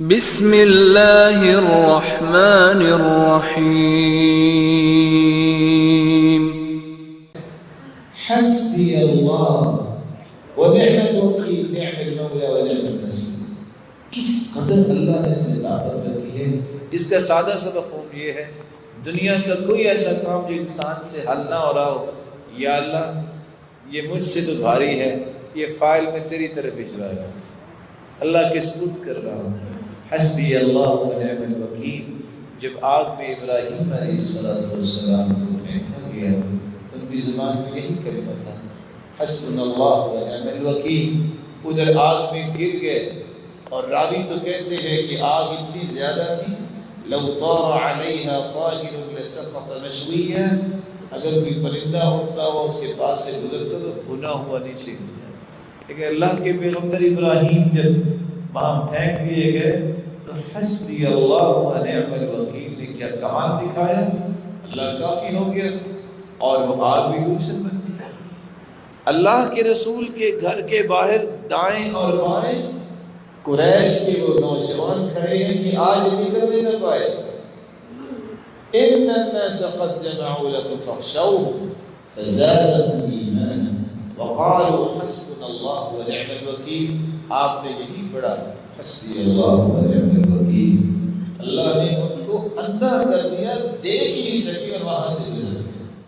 بسم اللہ الرحمن الرحیم حسبی اللہ ونعم الوکیل نعم المولا ونعم النصیر. کس قدر اللہ نے اس میں طاقت رکھی ہے. اس کا سادہ سا مفہوم یہ ہے، دنیا کا کوئی ایسا کام جو انسان سے حل نہ ہو رہا ہو، یا اللہ یہ مجھ سے تو بھاری ہے، یہ فائل میں تیری طرف بھجوا رہا ہوں، اللہ کے سپرد کر رہا ہوں. حسبی اللہ ونعم الوکیل. جب آگ میں ابراہیم علیہ السلام کو پھینکا گیا، ان کی زبان میں یہی کلمہ تھا، حسبنا اللہ ونعم الوکیل. ادھر آگ میں گر گئے، اور راوی تو کہتے ہیں کہ آگ اتنی زیادہ تھی، لو طار علیہا طائر لسقط مشویا، اگر کوئی پرندہ اڑتا ہوا اس کے پاس سے گزرتا تو بھنا ہوا نیچے. لیکن اللہ کے پیغمبر ابراہیم جب وہاں پھینک دیے گئے تو حسبی اللہ ونعم الوکیل نے کیا کمال دکھایا، اللہ کافی ہو گیا، اور وہ آگ بھی گلشن بن گئی. اللہ کے رسول کے گھر کے باہر دائیں اور بائیں قریش کے وہ نوجوان کھڑے ہیں کہ آج نکلنے نہ پائے. ان الناس قد جمعوا لكم فاخشوهم فزادهم ایمانا وقالوا حسبنا اللہ ونعم الوکیل. آپ نے یہی پڑھا، حسبی اللہ ونعم الوکیل. اللہ نے ان کو اندھا کر دیا، دیکھ ہی نہیں سکی اور وہاں سے گزر